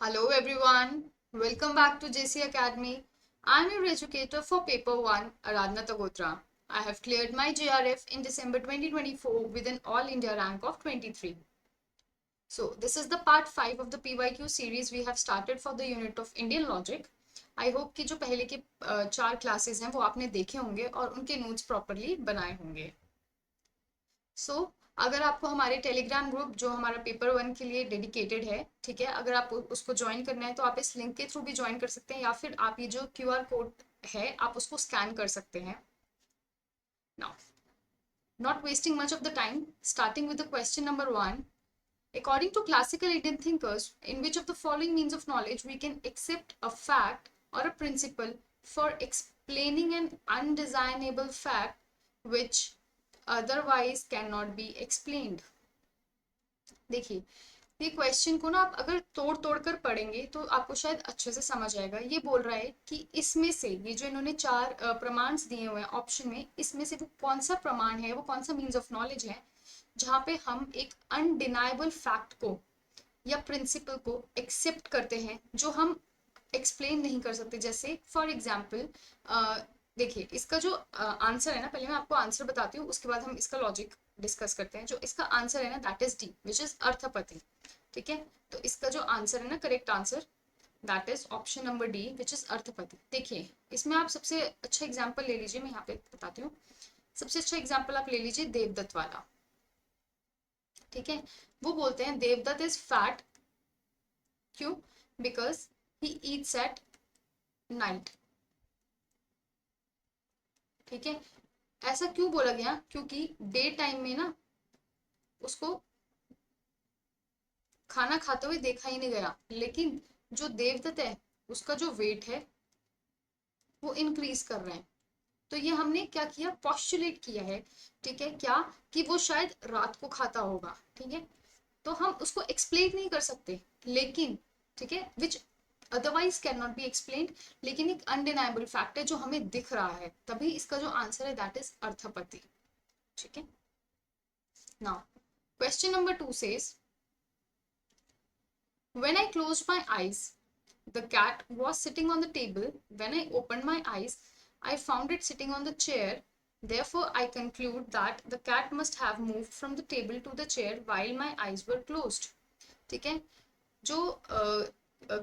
Hello everyone, welcome back to JC Academy. I'm your educator for paper 1, Aradhna Tagotra. I have cleared my JRF in December 2024 with an all India rank of 23. So this is the part 5 of the PYQ series we have started for the unit of Indian logic. I hope कि जो पहले के 4 classes हैं वो आपने देखे होंगे और उनके नोट्स प्रॉपरली बनाए होंगे. सो अगर आपको हमारे टेलीग्राम ग्रुप जो हमारा पेपर 1 के लिए डेडिकेटेड है, ठीक है, अगर आप उसको ज्वाइन करना है तो आप इस लिंक के थ्रू भी ज्वाइन कर सकते हैं या फिर आप ये जो QR कोड है आप उसको स्कैन कर सकते हैं. Now not wasting much of the time, starting with the question number 1. According to classical Indian thinkers, in which of the following means of knowledge we can accept a fact or a principle for explaining an undesirable fact which otherwise cannot be explained? देखिए, ये question को ना आप अगर तोड़ तोड़ कर पढ़ेंगे तो आपको शायद अच्छे से समझ आएगा. ये बोल रहा है कि इसमें से ये जो इन्होंने 4 प्रमाण दिए हुए हैं ऑप्शन में, इसमें से वो कौन सा प्रमाण है, वो कौन सा मीन्स ऑफ नॉलेज है जहाँ पे हम एक अनडिनाइबल फैक्ट को या प्रिंसिपल को एक्सेप्ट करते हैं जो हम एक्सप्लेन नहीं कर सकते. जैसे फॉर एग्जाम्पल देखिए, इसका जो आंसर है ना, पहले मैं आपको आंसर बताती हूँ, उसके बाद हम इसका लॉजिक डिस्कस करते हैं. जो इसका आंसर है ना, that is D, which is arthapatti. ठीक है, तो इसका जो आंसर है ना, correct answer, that is option number D, which is arthapatti. देखिए, इसमें आप सबसे अच्छा एग्जाम्पल ले लीजिए, मैं यहाँ पे बताती हूँ. सबसे अच्छा एग्जाम्पल आप ले लीजिए देवदत्त वाला. ठीक है, वो बोलते हैं देवदत्त इज फैट. क्यों? Because he eats at night. ठीक है, ऐसा क्यों बोला गया? क्योंकि डे टाइम में ना उसको खाना खाते हुए देखा ही नहीं गया, लेकिन जो देवदत्त है उसका जो वेट है वो इंक्रीज कर रहे हैं. तो ये हमने क्या किया, पॉस्टुलेट किया है. ठीक है, क्या कि वो शायद रात को खाता होगा. ठीक है, तो हम उसको एक्सप्लेन नहीं कर सकते, लेकिन ठीक है, विच otherwise can not be explain, लेकिन एक अनडिनाइबल फैक्ट है जो हमें दिख रहा है, तभी इसका जो आंसर है दैट इज अर्थपति. ठीक है, now question number 2 says, when I closed my eyes the cat was sitting on the table. When I opened my eyes I found it sitting on the chair. Therefore I conclude that the cat must have moved from the table to the chair while my eyes were closed. ठीक है, जो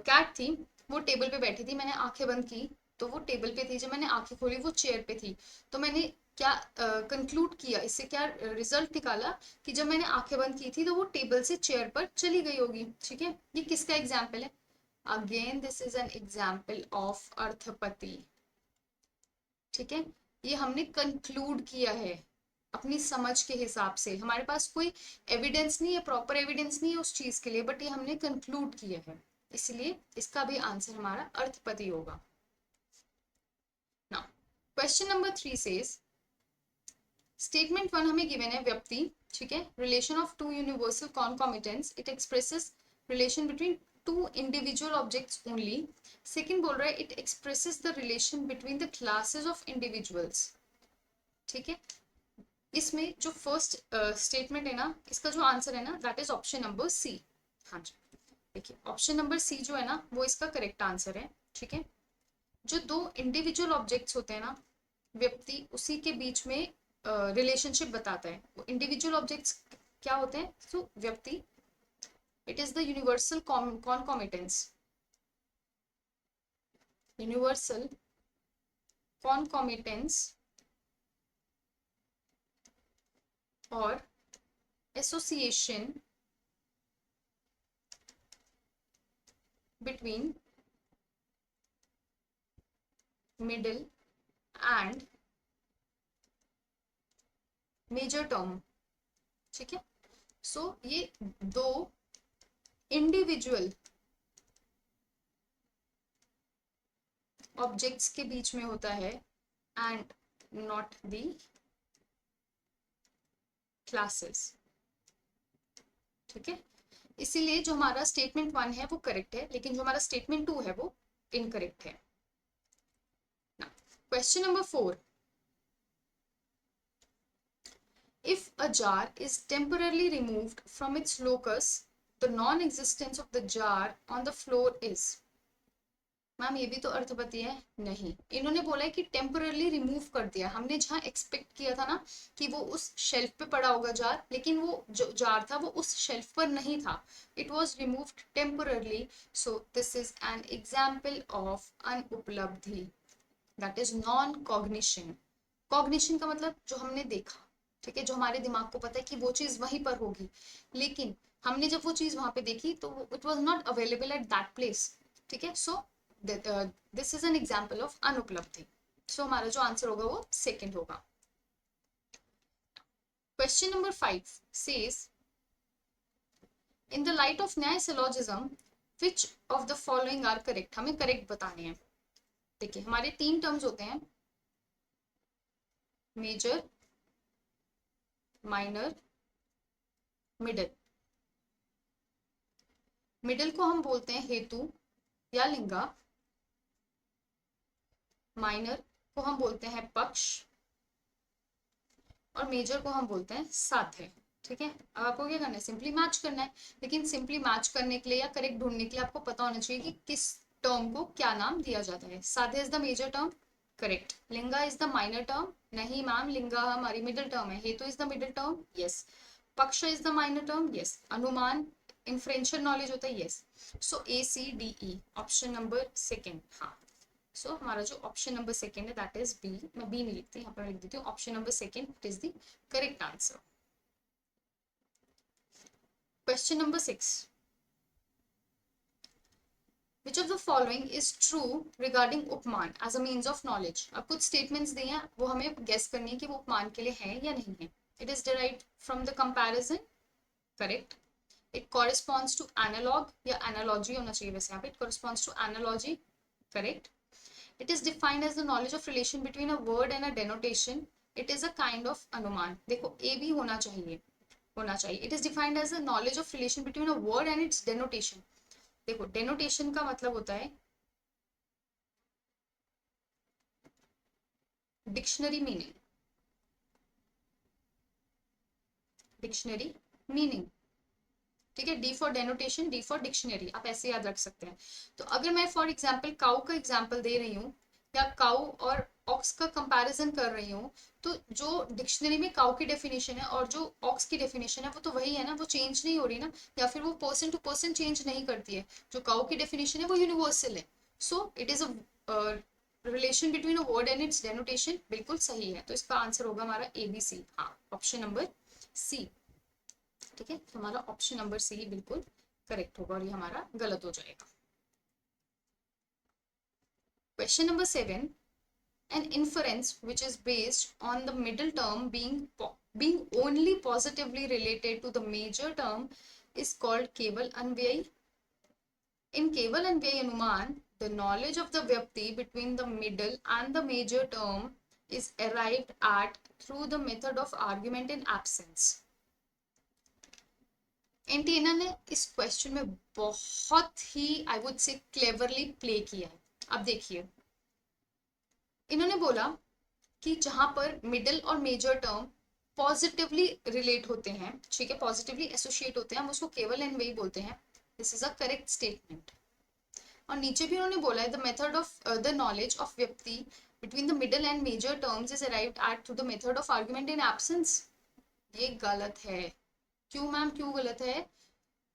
cat थी वो table पे बैठी थी, मैंने आंखें बंद की तो वो टेबल पे थी, जब मैंने आंखें खोली वो चेयर पे थी. तो मैंने क्या कंक्लूड किया, इससे क्या रिजल्ट निकाला कि जब मैंने आंखें बंद की थी तो वो टेबल से चेयर पर चली गई होगी. ठीक है, ये किसका एग्जाम्पल है? Again this is an example of arthapatti. ठीक है, ये हमने कंक्लूड किया है अपनी समझ के हिसाब से, हमारे पास कोई एविडेंस नहीं है, प्रॉपर एविडेंस नहीं है उस चीज के लिए, बट ये हमने कंक्लूड किया है, इसलिए इसका भी आंसर हमारा अर्थपति होगा. Now question number 3 says, statement 1 हमें गिवन है व्यक्ति. ठीक है, relation of two universal concomitance, it expresses relation between two individual objects only. Second बोल रहा है it expresses the relation between the classes of individuals. ठीक है, इसमें जो फर्स्ट स्टेटमेंट है ना, इसका जो आंसर है ना that is option number C. हाँ जी, देखिए ऑप्शन नंबर सी जो है ना वो इसका करेक्ट आंसर है. ठीक है, जो दो इंडिविजुअल ऑब्जेक्ट्स होते हैं ना, व्यक्ति, उसी के बीच में रिलेशनशिप बताता है. वो इंडिविजुअल ऑब्जेक्ट्स क्या होते हैं? So vyapti, it is the universal concomitance, universal concomitance और association between middle and major term. ठीक है, सो ये दो इंडिविजुअल ऑब्जेक्ट्स के बीच में होता है एंड नॉट द क्लासेस. ठीक है, इसीलिए जो हमारा स्टेटमेंट 1 है वो करेक्ट है, लेकिन जो हमारा स्टेटमेंट 2 है वो इनकरेक्ट है. Question number 4, if a jar is temporarily removed from its locus the non existence of the jar on the floor is. Ma'am ये भी तो अर्थवती है, नहीं। इन्होंने बोला है कि टेम्परली रिमूव कर दिया। हमने जहाँ एक्सपेक्ट किया था ना कि वो उस शेल्फ पे पड़ा होगा जार, लेकिन वो जो जार था वो उस शेल्फ पर नहीं था, it was removed temporarily. So this is an example of anupalabdhi, that is non cognition. Cognition का मतलब जो हमने देखा, ठीक है, जो हमारे दिमाग को पता है कि वो चीज वहीं पर होगी, लेकिन हमने जब वो चीज वहां पे देखी तो it was not available at that place, ठीक है। So this is an example of anupalabdhi. So हमारा जो आंसर होगा वो सेकेंड होगा। Question number 5 says in the light of न्याय syllogism which of the following are correct। हमें करेक्ट बताने हैं। देखिए हमारे तीन टर्म्स होते हैं, मेजर, माइनर, मिडल। मिडल को हम बोलते हैं हेतु या लिंगा, माइनर को हम बोलते हैं पक्ष, और मेजर को हम बोलते हैं साध्य, ठीक है। अब आपको क्या करना है, सिंपली मैच करना है। लेकिन सिंपली मैच करने के लिए या करेक्ट ढूंढने के लिए आपको पता होना चाहिए कि किस टर्म को क्या नाम दिया जाता है। Sadhya is the major term, correct. Linga is the minor term, नहीं मैम, लिंगा हमारी मिडिल टर्म है। Hetu is the middle term, yes. Paksha is the minor term, yes. Anumana inferential knowledge होता है, yes. So ACDE option number second, हाँ। सो हमारा जो option number second है that is B. मैं बी नहीं लिखती, यहाँ पर लिख देती हूँ option number second, it is the correct answer. Question number 6, which of the following is true regarding उपमान as a means of knowledge। अब कुछ स्टेटमेंट्स दिए हैं, वो हमें गेस करनी है कि वो उपमान के लिए है या नहीं है। It is derived from the comparison, correct. It corresponds to analog या analogy होना चाहिए वैसे यहाँ पे, it corresponds to analogy, correct. It is defined as the knowledge of relation between a word and a denotation. It is a kind of अनुमान। देखो A भी होना चाहिए, होना चाहिए। It is defined as the knowledge of relation between a word and its denotation। देखो denotation का मतलब होता है डिक्शनरी मीनिंग, डिक्शनरी मीनिंग, ठीक है। D for denotation, D for dictionary, आप ऐसे याद रख सकते हैं। तो अगर मैं फॉर एग्जाम्पल काउ का एग्जाम्पल दे रही हूँ या काउ और ऑक्स का कंपैरिजन कर रही हूँ, तो जो डिक्शनरी में काउ की डेफिनेशन है और जो ऑक्स की डेफिनेशन है वो तो वही है ना, वो चेंज नहीं हो रही ना, या फिर वो पर्सन टू पर्सन चेंज नहीं करती है। जो काउ की डेफिनेशन है वो यूनिवर्सल है। So it is a relation between a word and its denotation, बिल्कुल सही है। तो इसका आंसर होगा हमारा ABC, हाँ, ऑप्शन नंबर C, ठीक है। तो हमारा ऑप्शन नंबर सी ही बिल्कुल करेक्ट होगा और ये हमारा गलत हो जाएगा। Question number 7, an inference which is based on the middle term being only positively related to the major term is called केवल अन्वयी। in केवल अन्वयी अनुमान the knowledge of the vyapti between the middle and the major term is arrived at through the method of argument in absence। एंटीना ने इस question में बहुत ही I would say cleverly play किया है। अब देखिए इन्होंने बोला कि जहां पर मिडिल और मेजर टर्म पॉजिटिवली रिलेट होते हैं, ठीक है, पॉजिटिवली एसोसिएट होते हैं, हम उसको केवल एंड वही बोलते हैं। This is a correct statement. और नीचे भी उन्होंने बोला है the method of the knowledge of vyapti between the middle and major terms is arrived at through the method of argument in absence. ये गलत है। क्यों मैम, क्यों गलत है?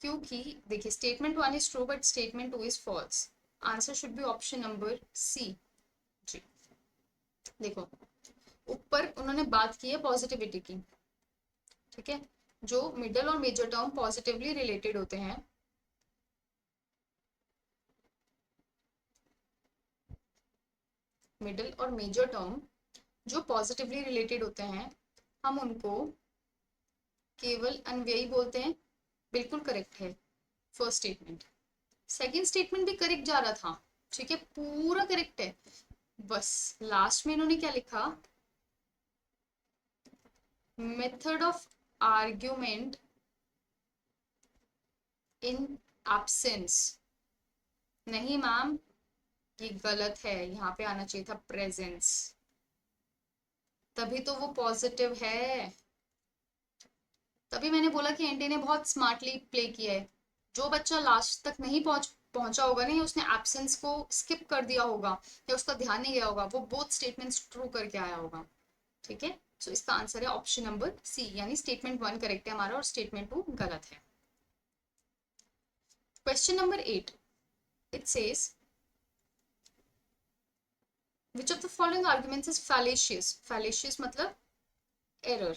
क्योंकि देखिए statement 1 is true but statement 2 is false. Answer should be option number C. जी देखो ऊपर उन्होंने बात की है पॉजिटिविटी की, ठीक है, जो मिडल और मेजर टर्म पॉजिटिवली रिलेटेड होते हैं, मिडल और मेजर टर्म जो पॉजिटिवली रिलेटेड होते हैं हम उनको केवल अन्वयी बोलते हैं। बिल्कुल करेक्ट है फर्स्ट स्टेटमेंट। सेकंड स्टेटमेंट भी करेक्ट जा रहा था, ठीक है, पूरा करेक्ट है। बस लास्ट में इन्होंने क्या लिखा, method of argument in absence. नहीं मैम ये गलत है, यहाँ पे आना चाहिए था प्रेजेंस, तभी तो वो पॉजिटिव है। तभी मैंने बोला कि एंटी ने बहुत स्मार्टली प्ले किया है। जो बच्चा लास्ट तक नहीं पहुंचा होगा, नहीं उसने एब्सेंस को स्किप कर दिया होगा या उसका ध्यान नहीं गया होगा, वो बोथ स्टेटमेंट्स ट्रू करके आया होगा। ठीक है, सो इसका आंसर है ऑप्शन नंबर सी, यानी स्टेटमेंट 1 करेक्ट है हमारा और स्टेटमेंट 2 गलत है। Question number 8, it says which of the following arguments is fallacious? Fallacious मतलब error.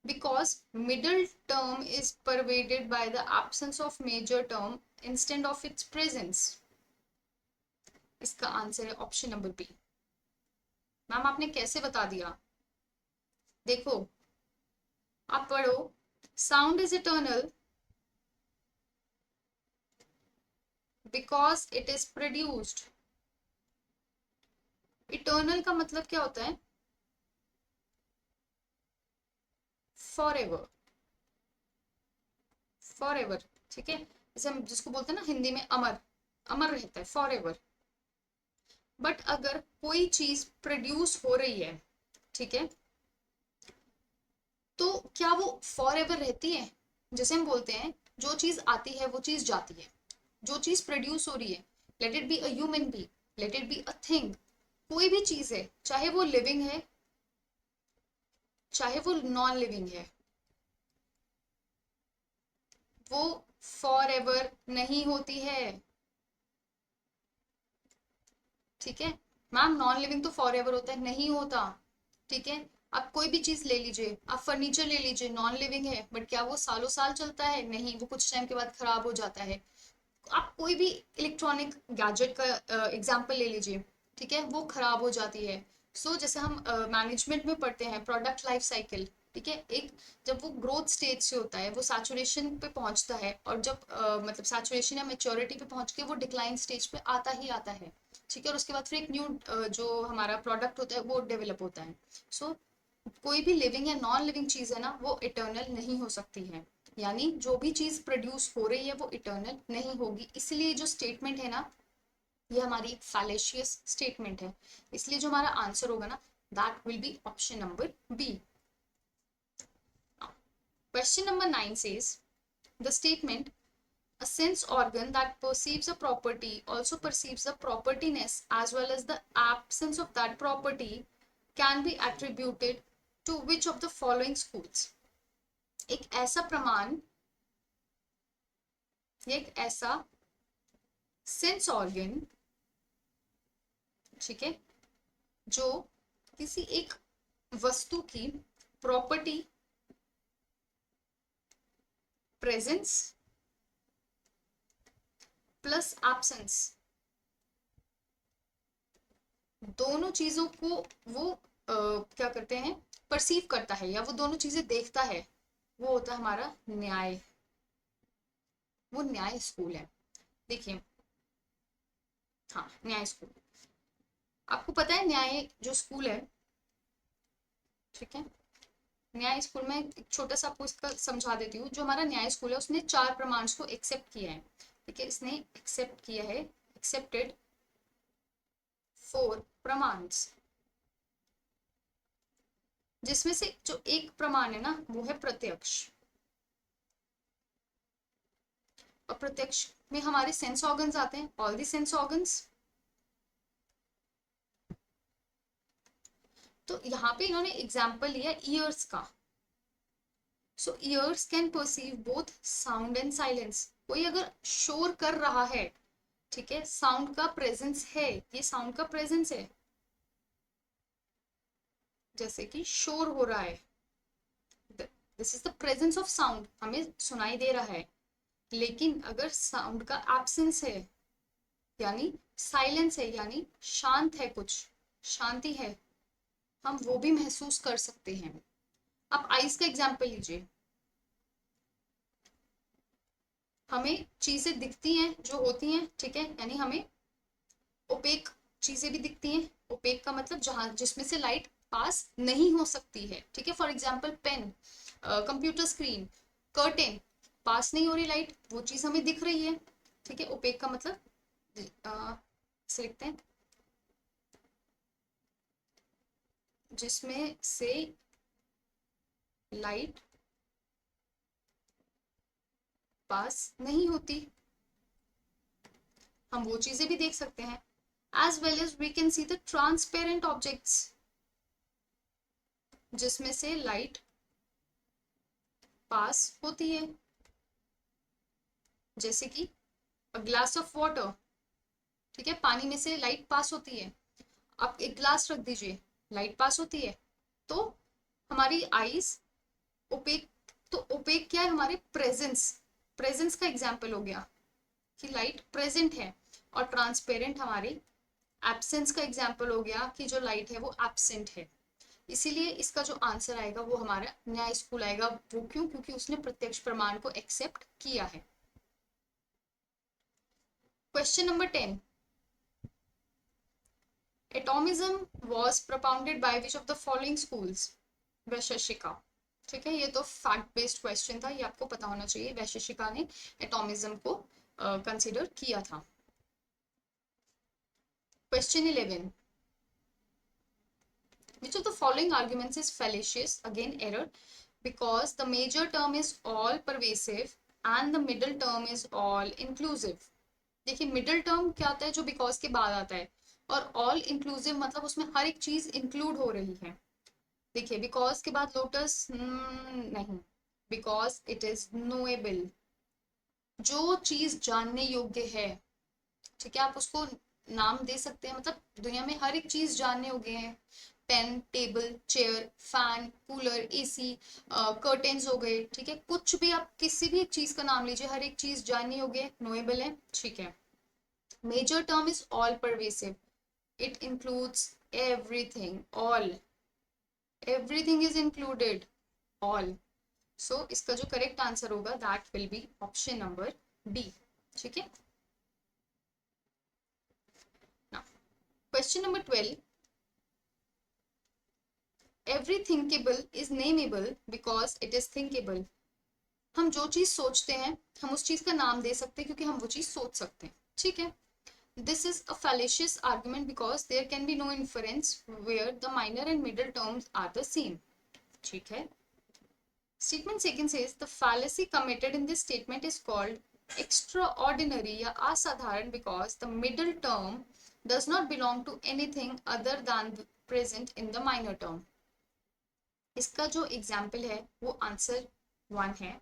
Because middle term is pervaded by the absence of major term instead of its presence. इसका answer है option number B. Ma'am आपने कैसे बता दिया? देखो, आप पढ़ो, sound is eternal because it is produced. Eternal का मतलब क्या होता है? For ever, for ever. ठीक है, जैसे हम जिसको बोलते हैं ना हिंदी में अमर, अमर रहता है फॉर एवर। बट अगर कोई चीज प्रोड्यूस हो रही है, ठीक है, तो क्या वो फॉर एवर रहती है? जैसे हम बोलते हैं जो चीज आती है वो चीज जाती है, जो चीज प्रोड्यूस हो रही है, let it be a human be, let it be a thing, कोई भी चीज है, चाहे वो लिविंग है चाहे वो नॉन लिविंग है, वो फॉर एवर नहीं होती है। ठीक है मैम, नॉन लिविंग तो फॉर एवर होता है, नहीं होता। ठीक है, आप कोई भी चीज ले लीजिए, आप फर्नीचर ले लीजिए, नॉन लिविंग है, बट क्या वो सालों साल चलता है? नहीं, वो कुछ टाइम के बाद खराब हो जाता है। आप कोई भी इलेक्ट्रॉनिक गैजेट का एग्जांपल ले लीजिए, ठीक है, वो खराब हो जाती है। जैसे हम मैनेजमेंट में पढ़ते हैं प्रोडक्ट लाइफ साइकिल, ठीक है, एक जब वो ग्रोथ स्टेज से होता है, वो सैचुरेशन पे पहुंचता है, और जब मतलब सैचुरेशन या मेच्योरिटी पे पहुंच के वो डिक्लाइन स्टेज पे आता ही आता है। ठीक है, और उसके बाद फिर एक न्यू जो हमारा प्रोडक्ट होता है वो डेवलप होता है। सो कोई भी लिविंग या नॉन लिविंग चीज है ना, वो इटर्नल नहीं हो सकती है। यानी जो भी चीज प्रोड्यूस हो रही है वो इटर्नल नहीं होगी। इसलिए जो स्टेटमेंट है ना, ये हमारी एक फैलेशियस स्टेटमेंट है। इसलिए जो हमारा आंसर होगा ना, that will be option number B. Question number 9 says the statement a sense organ that perceives a property also perceives the propertiness as well as the absence of that property can be attributed to which of the following schools? एक ऐसा प्रमाण, एक ऐसा sense organ, ठीक है, जो किसी एक वस्तु की प्रॉपर्टी, प्रेजेंस प्लस एब्सेंस, दोनों चीजों को वो क्या करते हैं, परसीव करता है, या वो दोनों चीजें देखता है, वो होता है हमारा न्याय। वो न्याय स्कूल है। देखिए, हाँ, न्याय स्कूल। आपको पता है न्याय जो स्कूल है, ठीक है, न्याय स्कूल में एक छोटा सा आपको इसका समझा देती हूँ। जो हमारा न्याय स्कूल है उसने 4 प्रमाण को एक्सेप्ट किया है। ठीक है, इसने एक्सेप्ट किया है, एक्सेप्टेड 4 प्रमाण्स, जिसमें से जो एक प्रमाण है ना वो है प्रत्यक्ष। और प्रत्यक्ष में हमारे सेंस ऑर्गन्स आते हैं, ऑल दी सेंस ऑर्गन्स। तो यहाँ पे इन्होंने एग्जाम्पल लिया ईयर्स का। So ears can perceive both sound and silence. कोई अगर शोर कर रहा है, ठीक है, साउंड का प्रेजेंस है, ये साउंड का प्रेजेंस है, जैसे कि शोर हो रहा है, this is the presence of sound, हमें सुनाई दे रहा है। लेकिन अगर साउंड का एब्सेंस है, यानी साइलेंस है, यानी शांत है, कुछ शांति है, हम वो भी महसूस कर सकते हैं। आप आइस का एग्जाम्पल लीजिए। हमें चीजें दिखती हैं जो होती हैं, ठीक है, यानी हमें ओपेक चीजें भी दिखती हैं। ओपेक का मतलब जहां जिसमें से लाइट पास नहीं हो सकती है। ठीक है, for example pen, computer screen, curtain, pass नहीं हो रही लाइट, वो चीज हमें दिख रही है। ठीक है, ओपेक का मतलब से लिखते हैं जिसमें से लाइट पास नहीं होती। हम वो चीजें भी देख सकते हैं। As well as we can see the transparent objects, जिसमें से लाइट पास होती है, जैसे कि अ ग्लास ऑफ वाटर। ठीक है, पानी में से लाइट पास होती है। आप एक ग्लास रख दीजिए, लाइट पास होती है। तो हमारी आईज ओपेक, तो ओपेक क्या है, हमारे प्रेजेंस, प्रेजेंस का एग्जाम्पल हो गया कि लाइट प्रेजेंट है। और ट्रांसपेरेंट हमारी एब्सेंस का एग्जाम्पल हो गया कि जो लाइट है वो एब्सेंट है। इसीलिए इसका जो आंसर आएगा वो हमारा न्याय स्कूल आएगा। वो क्यों? क्योंकि उसने प्रत्यक्ष प्रमाण को एक्सेप्ट किया है। Question number 10, atomism was propounded by which of the following schools? Vaisheshika. ठीक है, ये तो फैक्ट बेस्ड क्वेश्चन था, ये आपको पता होना चाहिए। वैशेषिका ने एटॉमिज्म को कंसिडर किया था। Question 11, which of the following arguments is fallacious? Again error, because the major term is all pervasive and the middle term is all inclusive. देखिए मिडिल टर्म क्या आता है, जो बिकॉज के बाद आता है, और ऑल इंक्लूसिव मतलब उसमें हर एक चीज इंक्लूड हो रही है। देखिए बिकॉज के बाद लोटस नहीं, बिकॉज इट इज नोएबल, जो चीज जानने योग्य है। ठीक है, आप उसको नाम दे सकते हैं, मतलब दुनिया में हर एक चीज जानने योग्य है। Pen, table, chair, fan, cooler, AC, curtains हो गए। ठीक है, कुछ भी आप किसी भी एक चीज का नाम लीजिए, हर एक चीज जानने योग्य नोएबल है। ठीक है, major term is all pervasive, it includes everything, all, everything is included, all. So इसका जो करेक्ट आंसर होगा that will be option number D. ठीक है, now question number 12, every thinkable is nameable because it is thinkable. हम जो चीज सोचते हैं हम उस चीज का नाम दे सकते हैं क्योंकि हम वो चीज सोच सकते हैं। ठीक है, this is a fallacious argument because there can be no inference where the minor and middle terms are the same. ठीक है, statement second says the fallacy committed in this statement is called extraordinary या असाधारण because the middle term does not belong to anything other than present in the minor term. इसका जो example है वो answer 1 है,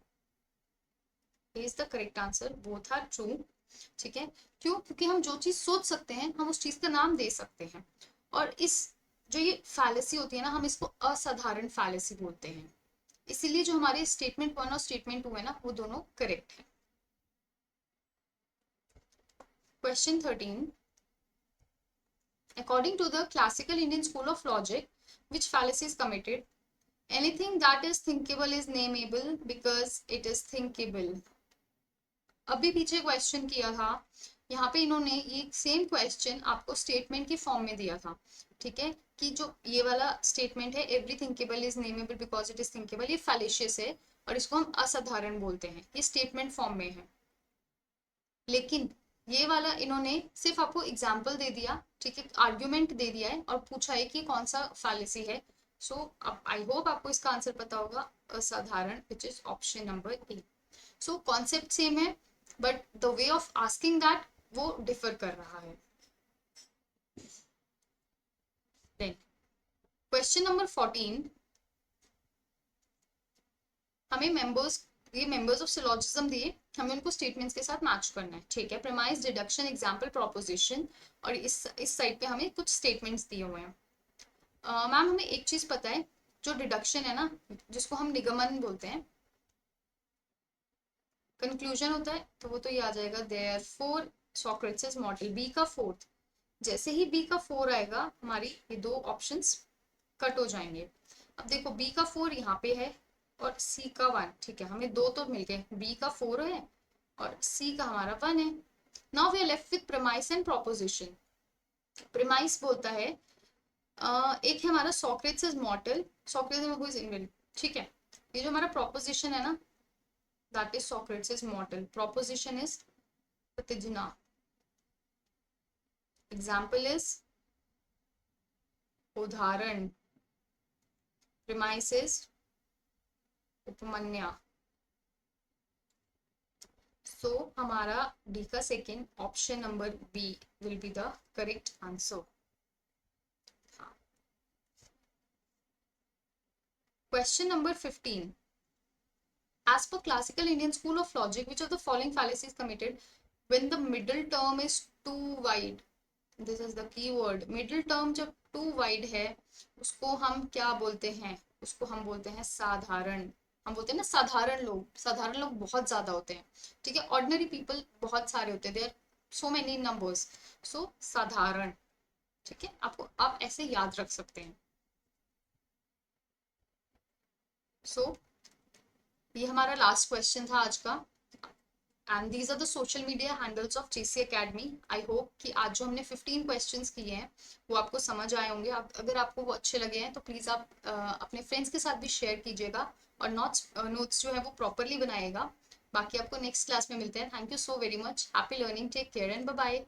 is the correct answer, both are true. ठीक है, क्यों? क्योंकि हम जो चीज सोच सकते हैं हम उस चीज का नाम दे सकते हैं। और इस जो ये फैलेसी होती है ना, हम इसको असाधारण फैलेसी बोलते हैं। इसीलिए जो हमारे स्टेटमेंट 1 और स्टेटमेंट 2 है ना, वो दोनों करेक्ट है। Question 13, according to the classical Indian school of logic which fallacy is committed? Anything that is thinkable is nameable because it is thinkable. अभी पीछे क्वेश्चन किया था, यहाँ पे इन्होंने ये सेम क्वेश्चन आपको स्टेटमेंट की फॉर्म में दिया था। ठीक है, कि जो ये वाला स्टेटमेंट है every thinkable is nameable because it is thinkable, ये फैलेशियस है और इसको हम असाधारण बोलते हैं, ये स्टेटमेंट फॉर्म में है। लेकिन ये वाला इन्होंने सिर्फ आपको एग्जाम्पल दे दिया, ठीक है, आर्ग्यूमेंट दे दिया है और पूछा है कि कौन सा फैलेसी है। सो आई होप आपको इसका आंसर पता होगा, asadharana, which is option number A. So concept same है but the way of asking that वो डिफर कर रहा है। देन क्वेश्चन नंबर 14, हमें मेंबर्स, ये मेंबर्स ऑफ सिलोजिज्म दिए, हमें उनको स्टेटमेंट्स के साथ मैच करना है। ठीक है, प्रीमाइस, डिडक्शन, एग्जांपल, प्रोपोजिशन, और इस साइड पे हमें कुछ स्टेटमेंट्स दिए हुए हैं। मैम हमें एक चीज पता है, जो डिडक्शन है ना, जिसको हम निगमन बोलते हैं, कंक्लूजन होता है, तो वो तो ये आ जाएगा देयरफॉर सोक्रेटिस मॉडल, बी का फोर्थ। जैसे ही बी का 4 आएगा हमारी ये दो ऑप्शंस कट हो जाएंगे। अब देखो बी का 4 यहाँ पे है और सी का 1। ठीक है, हमें दो तो मिल गए, बी का 4 है और सी का हमारा 1 है। Now we are left with premise and proposition. Premise बोलता है एक है हमारा Socrates is mortal, Socrates is इनविल। ठीक है, ये जो हमारा प्रोपोजिशन है ना, that is Socrates is mortal, proposition is pratijna, example is udaharana, premise is upanaya. So हमारा डी का second option number B will be the correct answer. Question number 15. As per classical Indian school of logic, which of the following fallacies committed when the middle term is too wide? This is the key word. Middle term जब too wide है, उसको हम क्या बोलते हैं? उसको हम बोलते हैं साधारण. हम बोलते हैं ना साधारण लोग बहुत ज्यादा होते हैं. ठीक है, ऑर्डिनरी पीपल बहुत सारे होते हैं. There so many numbers. So sadharana. ठीक है, आपको आप ऐसे याद रख सकते हैं. सो ये हमारा लास्ट क्वेश्चन था आज का. And these are the social media handles of JC academy. I hope कि आज जो हमने 15 क्वेश्चंस किए हैं वो आपको समझ आए होंगे. अगर आपको वो अच्छे लगे हैं तो प्लीज़ आप अपने फ्रेंड्स के साथ भी शेयर कीजिएगा और नोट्स जो है वो प्रॉपरली बनाएगा. बाकी आपको नेक्स्ट क्लास में मिलते हैं. Thank you so very much. Happy learning. Take care and bye bye.